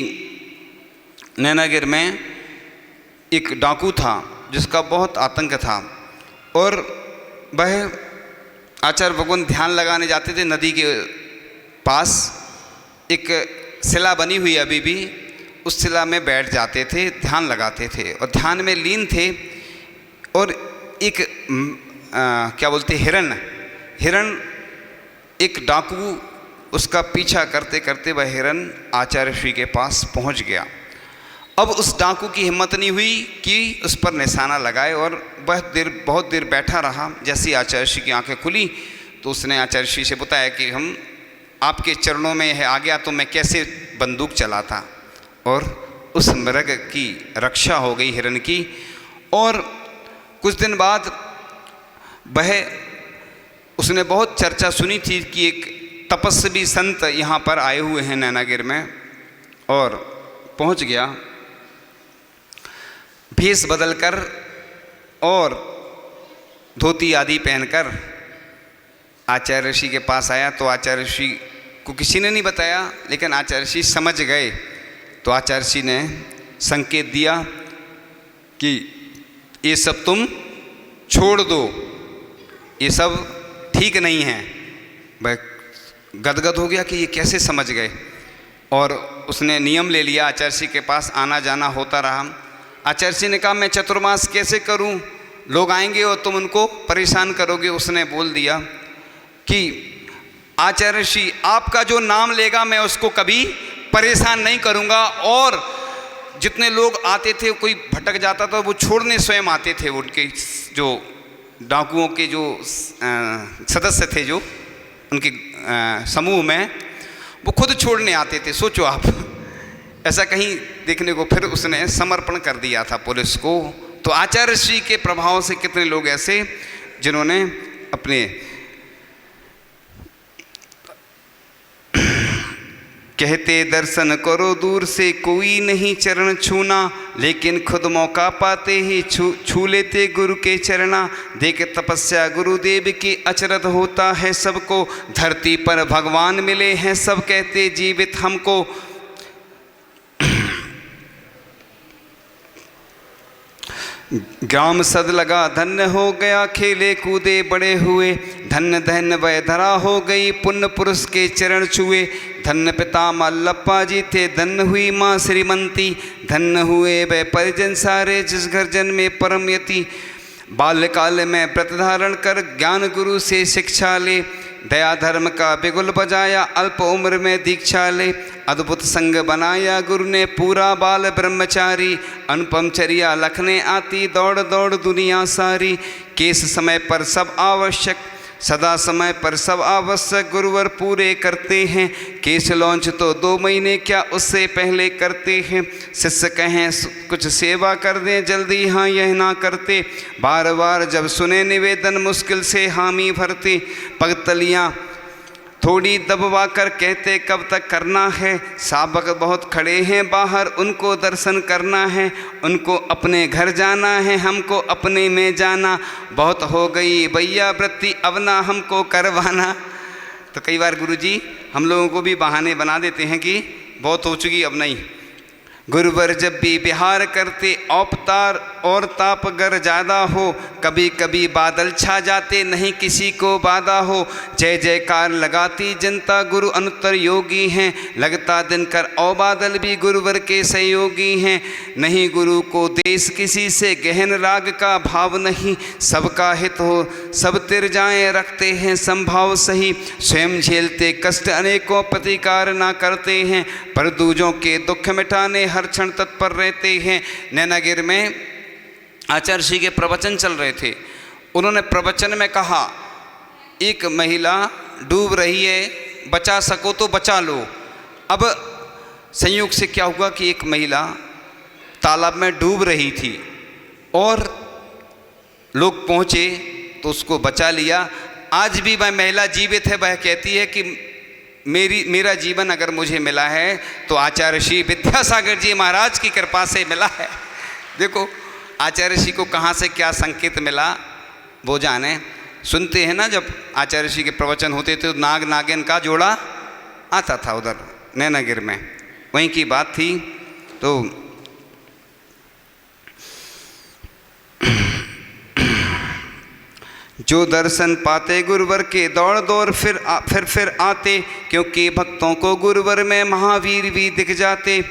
B: नैनागिर में एक डाकू था जिसका बहुत आतंक था, और वह आचार्य भगवान ध्यान लगाने जाते थे। नदी के पास एक शिला बनी हुई अभी भी, उस शिला में बैठ जाते थे, ध्यान लगाते थे और ध्यान में लीन थे। और एक क्या बोलते हिरण एक डाकू उसका पीछा करते करते वह हिरण आचार्य श्री के पास पहुंच गया। अब उस डाकू की हिम्मत नहीं हुई कि उस पर निशाना लगाए, और बहुत देर बैठा रहा। जैसे ही आचार्य श्री की आंखें खुली तो उसने आचार्य श्री से बताया कि हम आपके चरणों में है आ गया तो मैं कैसे बंदूक चलाता। और उस मृग की रक्षा हो गई हिरण की। और कुछ दिन बाद उसने बहुत चर्चा सुनी थी कि एक तपस्वी संत यहाँ पर आए हुए हैं नैनागिर में, और पहुँच गया भेष बदलकर और धोती आदि पहनकर आचार्य ऋषि के पास आया। तो आचार्य ऋषि को किसी ने नहीं बताया, लेकिन आचार्य ऋषि समझ गए। तो आचार्य ऋषि ने संकेत दिया कि ये सब तुम छोड़ दो, ये सब ठीक नहीं है। वह गदगद हो गया कि ये कैसे समझ गए, और उसने नियम ले लिया। आचार्य ऋषि के पास आना जाना होता रहा। आचार्य ऋषि ने कहा मैं चतुर्मास कैसे करूं, लोग आएंगे और तुम उनको परेशान करोगे। उसने बोल दिया कि आचार्य ऋषि आपका जो नाम लेगा मैं उसको कभी परेशान नहीं करूंगा, और जितने लोग आते थे, कोई भटक जाता था वो छोड़ने स्वयं आते थे। उनके जो डाकुओं के जो सदस्य थे, जो उनके समूह में, वो खुद छोड़ने आते थे। सोचो आप, ऐसा कहीं देखने को। फिर उसने समर्पण कर दिया था पुलिस को। तो आचार्य श्री के प्रभाव से कितने लोग ऐसे जिन्होंने अपने कहते दर्शन करो दूर से कोई नहीं चरण छूना, लेकिन खुद मौका पाते ही छू लेते गुरु के चरणा। देख तपस्या गुरुदेव की अचरज होता है सबको, धरती पर भगवान मिले हैं सब कहते जीवित हमको। ग्राम सद लगा धन्य हो गया, खेले कूदे बड़े हुए, धन्य धन्य वह धरा हो गई, पुण्य पुरुष के चरण छुए। धन्य पिता मल्लप्पा जी थे, धन्य हुई माँ श्रीमंती, धन्य हुए वह परिजन सारे जिस घर जन्मे परम यति। बाल्यकाल में व्रत धारण कर ज्ञान गुरु से शिक्षा ले, दया धर्म का बिगुल बजाया अल्प उम्र में दीक्षा ले। अद्भुत संग बनाया गुरु ने पूरा बाल ब्रह्मचारी, अनुपम चर्या लखने आती दौड़ दौड़ दुनिया सारी। केस समय पर सब आवश्यक, सदा समय पर सब आवश्यक गुरुवर पूरे करते हैं। केस लॉन्च तो 2 महीने क्या उससे पहले करते हैं। शिष्य कहें कुछ सेवा कर दें जल्दी हाँ यह ना करते, बार बार जब सुने निवेदन मुश्किल से हामी भरते। पगतलियाँ थोड़ी दबवा कर कहते कब तक करना है, साबक बहुत खड़े हैं बाहर उनको दर्शन करना है। उनको अपने घर जाना है हमको अपने में जाना, बहुत हो गई भैया वृत्ति अब ना हमको करवाना। तो कई बार गुरुजी हम लोगों को भी बहाने बना देते हैं कि बहुत हो चुकी अब नहीं। गुरुवर जब भी बिहार करते अवतार और ताप गर ज़्यादा हो, कभी कभी बादल छा जाते नहीं किसी को बाधा हो। जय जयकार लगाती जनता गुरु अनुत्तर योगी हैं, लगता दिनकर और बादल भी गुरुवर के सहयोगी हैं। नहीं गुरु को देश किसी से गहन राग का भाव नहीं, सबका हित हो सब तिर जाएं रखते हैं संभाव सही। स्वयं झेलते कष्ट अनेकों प्रतिकार ना करते हैं, पर दूजों के दुख मिटाने हर क्षण तत्पर रहते हैं। नैनागिर में आचार्य श्री के प्रवचन चल रहे थे। उन्होंने प्रवचन में कहा एक महिला डूब रही है, बचा सको तो बचा लो। अब संयोग से क्या हुआ कि एक महिला तालाब में डूब रही थी और लोग पहुँचे तो उसको बचा लिया। आज भी वह महिला जीवित है। वह कहती है कि मेरा जीवन अगर मुझे मिला है तो आचार्य श्री विद्यासागर जी महाराज की कृपा से मिला है। देखो आचार्य श्री को कहाँ से क्या संकेत मिला वो जाने। सुनते हैं ना जब आचार्य श्री के प्रवचन होते थे तो नाग नागिन का जोड़ा आता था उधर नैनागिर में, वहीं की बात थी। तो जो दर्शन पाते गुरुवर के दौड़ दौड़ फिर आते, क्योंकि भक्तों को गुरुवर में महावीर भी दिख जाते।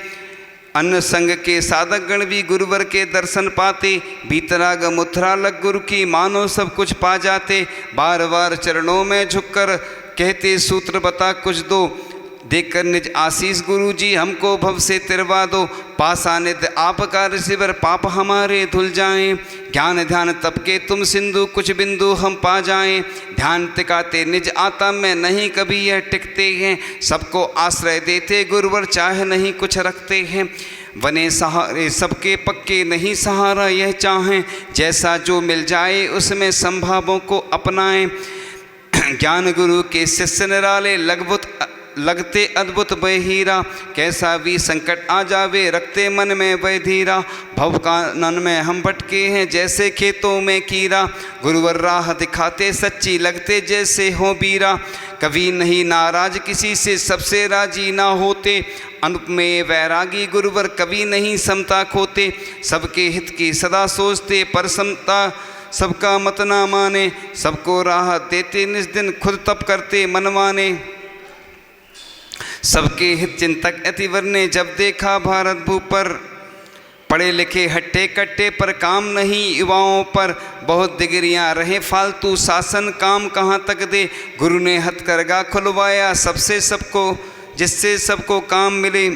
B: अन्न संग के साधक गण भी गुरुवर के दर्शन पाते, बीतराग मुद्रा लग गुरु की मानो सब कुछ पा जाते। बार बार चरणों में झुककर कहते सूत्र बता कुछ दो, देखकर निज आशीष गुरु जी हमको भव से तिरवा दो। पास आने आपका ऋषिवर पाप हमारे धुल जाएं, ज्ञान ध्यान तप के तुम सिंधु कुछ बिंदु हम पा जाएं। ध्यान टिकाते निज आता में नहीं कभी यह टिकते हैं, सबको आश्रय देते गुरुवर चाहे नहीं कुछ रखते हैं। बने सहारे सबके पक्के नहीं सहारा यह चाहें, जैसा जो मिल जाए उसमें संभावों को अपनाएं। ज्ञान गुरु के शिष्य निराले लगते अद्भुत वह हीरा, कैसा भी संकट आ जावे रखते मन में वह धीरा। भव कानन में हम भटके हैं जैसे खेतों में कीड़ा, गुरुवर राह दिखाते सच्ची लगते जैसे हो बीरा। कभी नहीं नाराज किसी से सबसे राजी ना होते, अनुपमेय वैरागी गुरुवर कभी नहीं समता खोते। सबके हित की सदा सोचते पर समता सबका मत ना माने, सबको राह देते निज दिन खुद तप करते मनमाने। सबके हित चिंतक अति वर्णे जब देखा भारत भू पर, पढ़े लिखे हट्टे कट्टे पर काम नहीं युवाओं पर। बहुत डिग्रियां रहे फालतू शासन काम कहाँ तक दे, गुरु ने हथकरघा खुलवाया सबसे सबको जिससे सबको काम मिले।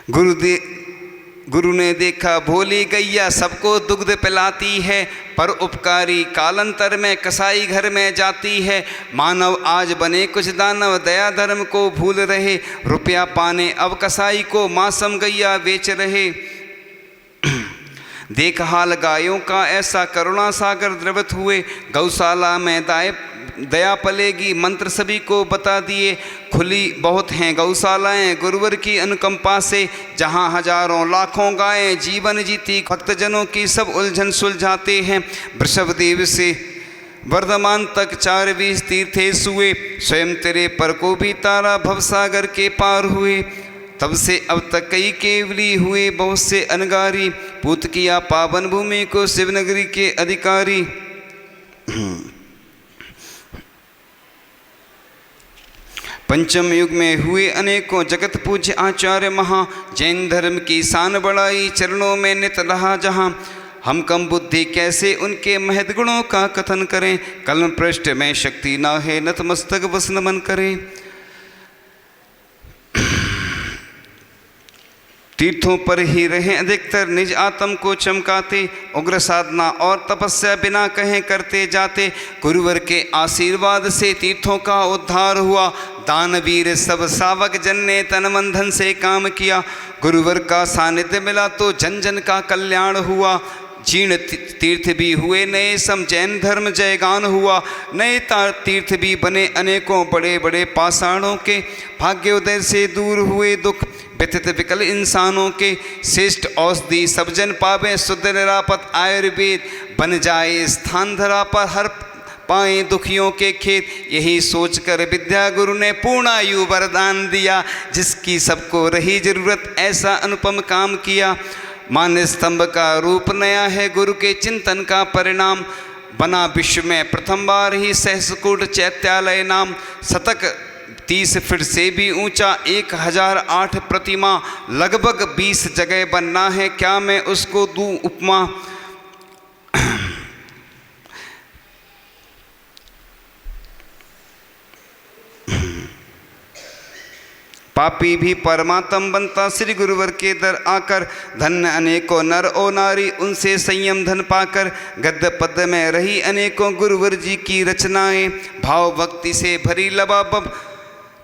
B: गुरु ने देखा भोली गैया सबको दुग्ध पिलाती है, पर उपकारी कालांतर में कसाई घर में जाती है। मानव आज बने कुछ दानव, दया धर्म को भूल रहे, रुपया पाने अब कसाई को मासम गैया बेच रहे। देख हाल गायों का ऐसा, करुणा सागर द्रवित हुए, गौशाला में दया पलेगी, मंत्र सभी को बता दिए। खुली बहुत हैं गौशालाएं गुरुवर की अनुकंपा से, जहां हजारों लाखों गायें जीवन जीती भक्तजनों की सब उलझन सुलझाते हैं। वृषभदेव से वर्धमान तक 4 तीर्थे सुए, स्वयं तेरे पर को भी तारा भवसागर के पार हुए। तब से अब तक कई केवली हुए बहुत से अनगारी, पूत किया पावन भूमि को शिवनगरी के अधिकारी। पंचम युग में हुए अनेकों जगत पूज्य आचार्य महा, जैन धर्म की शान बढ़ाई चरणों में नित रहा जहाँ। हम कम बुद्धि कैसे उनके महद गुणों का कथन करें, कलम पृष्ठ में शक्ति ना है नतमस्तक बस नमन करें। तीर्थों पर ही रहें अधिकतर निज आत्म को चमकाते, उग्र साधना और तपस्या बिना कहें करते जाते। गुरुवर के आशीर्वाद से तीर्थों का उद्धार हुआ, दानवीर सब सावक जन ने तन मन धन से काम किया। गुरुवर का सानिध्य मिला तो जन जन का कल्याण हुआ। जीर्ण तीर्थ भी हुए नए सम, जैन धर्म जयगान हुआ। नए तीर्थ भी बने अनेकों बड़े बड़े पाषाणों के, भाग्योदय से दूर हुए दुख व्यथित विकल इंसानों के। श्रेष्ठ औषधि सब जन पावे, शुद्ध निरापद आयुर्वेद बन जाए स्थान धरा पर, हर पाए दुखियों के खेत। यही सोचकर विद्या गुरु ने पूर्ण आयु वरदान दिया, जिसकी सबको रही जरूरत ऐसा अनुपम काम किया। मान स्तंभ का रूप नया है गुरु के चिंतन का परिणाम, बना विश्व में प्रथम बार ही सहस्रकूट चैत्यालय नाम। शतक 30 फीट से भी ऊंचा, 1008 प्रतिमा, लगभग 20 जगह बनना है, क्या मैं उसको दूं उपमा। पापी भी परमात्म बनता श्री गुरुवर के दर आकर, धन्य अनेकों नर और नारी उनसे संयम धन पाकर। गद्य पद्य में रही अनेकों गुरुवर जी की रचनाएं, भाव भक्ति से भरी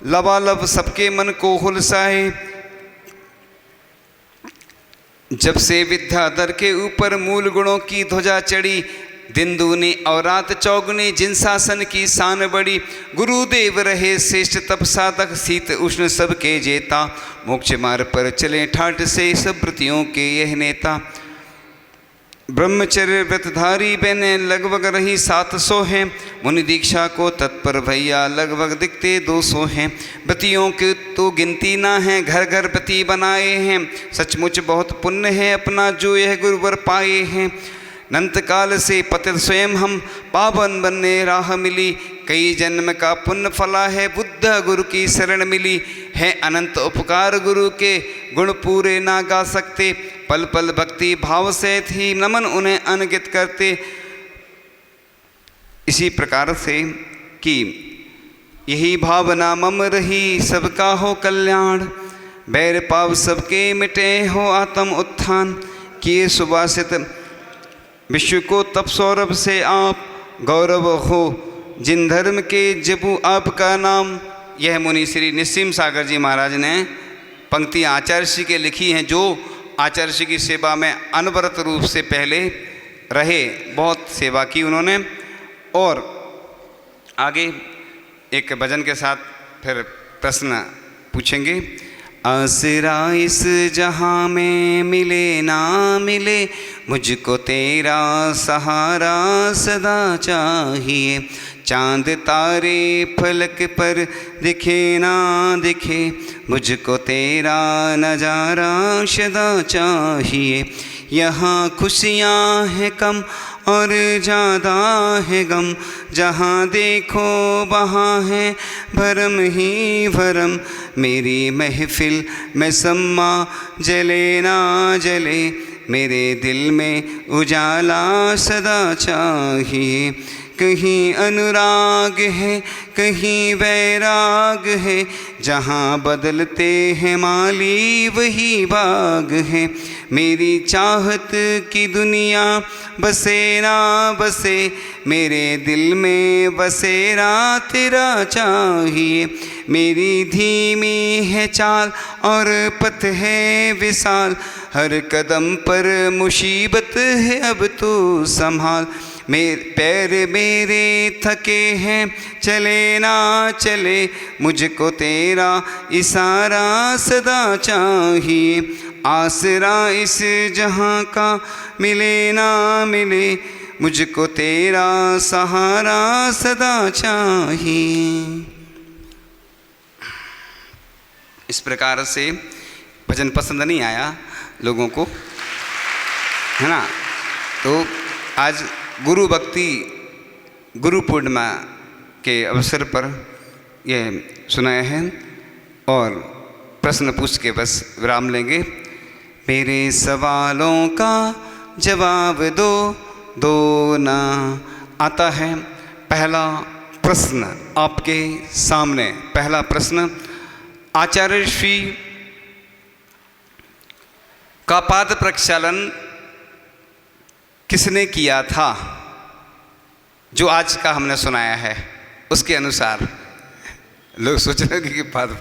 B: लबालब सबके मन को हुलसाए। जब से विद्याधर के ऊपर मूल गुणों की ध्वजा चढ़ी, दिन दूनी और रात चौगुनी जिन शासन की शान बड़ी। गुरुदेव रहे श्रेष्ठ तप साधक, शीत उष्ण सबके जेता, मोक्ष मार्ग पर चले ठाठ से सब वृत्तियों के यह नेता। ब्रह्मचर्य व्रतधारी बहने लगभग रही 700 हैं, मुनि दीक्षा को तत्पर भैया लगभग दिखते 200 हैं। व्रतियों की तो गिनती ना है, घर घर व्रती बनाए हैं, सचमुच बहुत पुण्य है अपना जो यह गुरुवर पाए हैं। अनंत काल से पतित स्वयं हम, पावन बनने राह मिली, कई जन्म का पुण्य फला है बुद्ध गुरु की शरण मिली। है अनंत उपकार गुरु के गुण पूरे ना गा सकते, पल पल भक्ति भाव से थी नमन उन्हें अनगित करते। इसी प्रकार से कि यही भावना मम रही सबका हो कल्याण, बैर पाव सबके मिटे हो आत्म उत्थान। किए सुभाषित विश्व को तप सौरभ से आप, गौरव हो जिन धर्म के जपू आपका नाम। यह मुनि श्री निस्सिम सागर जी महाराज ने पंक्तियाँ आचार्य श्री के लिखी हैं, जो आचार्य श्री की सेवा में अनवरत रूप से पहले रहे, बहुत सेवा की उन्होंने। और आगे एक भजन के साथ फिर प्रश्न पूछेंगे। आसरा इस जहाँ में मिले ना मिले, मुझको तेरा सहारा सदा चाहिए। चांद तारे फलक पर दिखे ना दिखे, मुझको तेरा नज़ारा सदा चाहिए। यहाँ खुशियाँ हैं कम और ज़्यादा है गम, जहाँ देखो वहाँ है भरम ही भरम। मेरी महफिल में सम्मा जले ना जले, मेरे दिल में उजाला सदा चाहिए। कहीं अनुराग है कहीं वैराग है, जहाँ बदलते हैं माली वही बाग है। मेरी चाहत की दुनिया बसे ना बसे, मेरे दिल में बसेरा तेरा चाहिए। मेरी धीमी है चाल और पथ है विशाल, हर कदम पर मुसीबत है अब तो संभाल। मेरे पैर मेरे थके हैं चले ना चले, मुझको तेरा इशारा सदा चाहिए। आसरा इस जहां का मिले ना मिले, मुझको तेरा सहारा सदा चाहिए। इस प्रकार से भजन पसंद नहीं आया लोगों को, है ना? तो आज गुरु भक्ति गुरु पूर्णिमा के अवसर पर यह सुनाया है और प्रश्न पूछ के बस विराम लेंगे। मेरे सवालों का जवाब दो दो ना। आता है पहला प्रश्न आपके सामने। पहला प्रश्न, आचार्य श्री का पाद प्रक्षालन किसने किया था? जो आज का हमने सुनाया है उसके अनुसार लोग सोच रहे कि पाद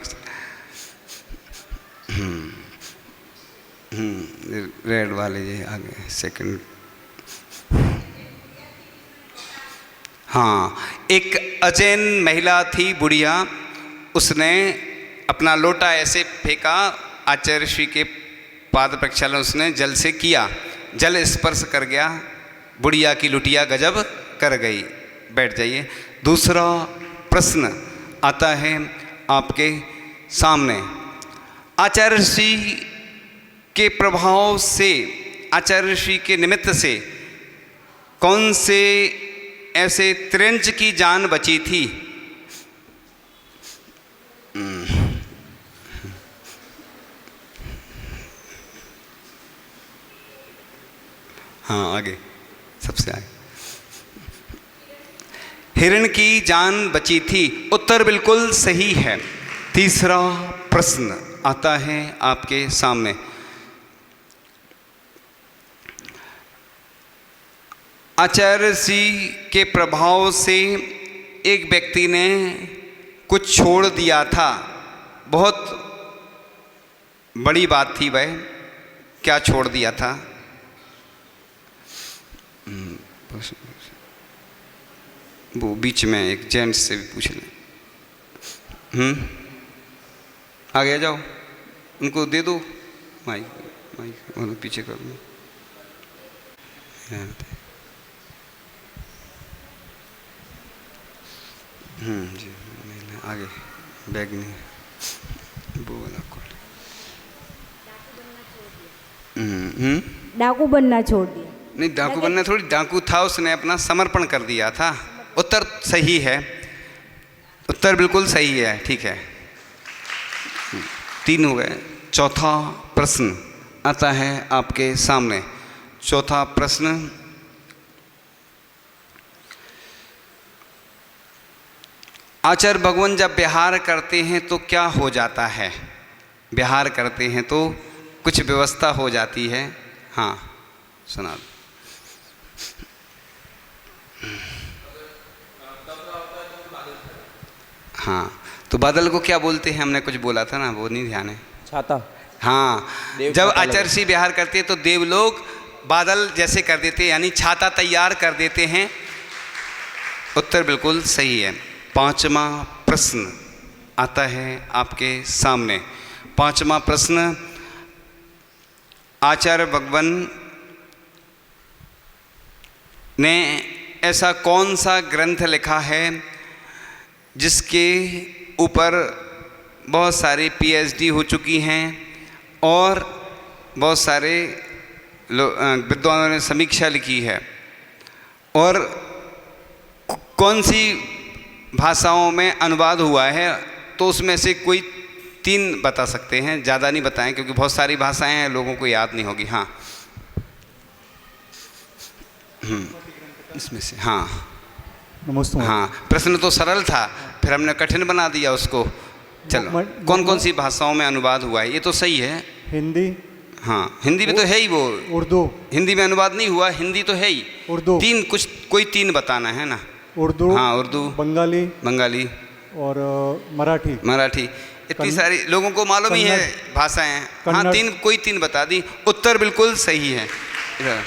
B: रेड वाले ये आगे सेकंड। हाँ, एक अजैन महिला थी बुढ़िया, उसने अपना लोटा ऐसे फेंका, आचार्य श्री के पाद प्रक्षालन उसने जल से किया, जल स्पर्श कर गया, बुढ़िया की लुटिया गजब कर गई। बैठ जाइए। दूसरा प्रश्न आता है आपके सामने। आचार्य श्री के प्रभाव से, आचार्य श्री के निमित्त से कौन से ऐसे त्रिंच की जान बची थी? हाँ, आगे सबसे आगे। हिरण की जान बची थी। उत्तर बिल्कुल सही है। तीसरा प्रश्न आता है आपके सामने। आचार्य श्री के प्रभाव से एक व्यक्ति ने कुछ छोड़ दिया था, बहुत बड़ी बात थी वह। क्या छोड़ दिया था? वो बीच में एक जेंट्स से भी पूछ लें। आगे जाओ, उनको दे दो माइक, माइक पीछे कर दो। जी आगे बैग नहीं, वो वाला खोल।
C: डाकू बनना छोड़ दिया।
B: नहीं, डाकू बनना थोड़ी, डाकू था, उसने अपना समर्पण कर दिया था। उत्तर सही है, उत्तर बिल्कुल सही है, ठीक है। 3 हो गए। चौथा प्रश्न आता है आपके सामने। चौथा प्रश्न, आचार्य भगवान जब विहार करते हैं तो क्या हो जाता है? विहार करते हैं तो कुछ व्यवस्था हो जाती है। हाँ, सुना दो। हाँ, तो बादल को क्या बोलते हैं? हमने कुछ बोला था ना, वो नहीं ध्यान है।
D: छाता।
B: हाँ, जब आचार्य श्री विहार करते हैं तो देवलोग बादल जैसे कर देते हैं, यानी छाता तैयार कर देते हैं। उत्तर बिल्कुल सही है। 5वां प्रश्न आता है आपके सामने। 5वां प्रश्न, आचार्य भगवान ने ऐसा कौन सा ग्रंथ लिखा है जिसके ऊपर बहुत सारी PhD हो चुकी हैं और बहुत सारे विद्वानों ने समीक्षा लिखी है, और कौन सी भाषाओं में अनुवाद हुआ है? तो उसमें से कोई 3 बता सकते हैं, ज़्यादा नहीं बताएं क्योंकि बहुत सारी भाषाएं हैं, लोगों को याद नहीं होगी। हाँ, इसमें से हाँ,
C: नमस्ते।
B: हाँ, प्रश्न तो सरल था, फिर हमने कठिन बना दिया उसको। चलो, कौन कौन सी भाषाओं में अनुवाद हुआ है? ये तो सही है।
C: हिंदी।
B: हाँ, हिंदी में तो है ही वो।
C: उर्दू।
B: हिंदी में अनुवाद नहीं हुआ, हिंदी तो है ही।
C: उर्दू।
B: कोई तीन बताना है ना।
C: उर्दू।
B: हाँ, उर्दू, बंगाली
C: और मराठी।
B: इतनी सारी लोगों को मालूम ही है भाषाएं। हाँ, कोई तीन बता दी। उत्तर बिल्कुल सही है। इधर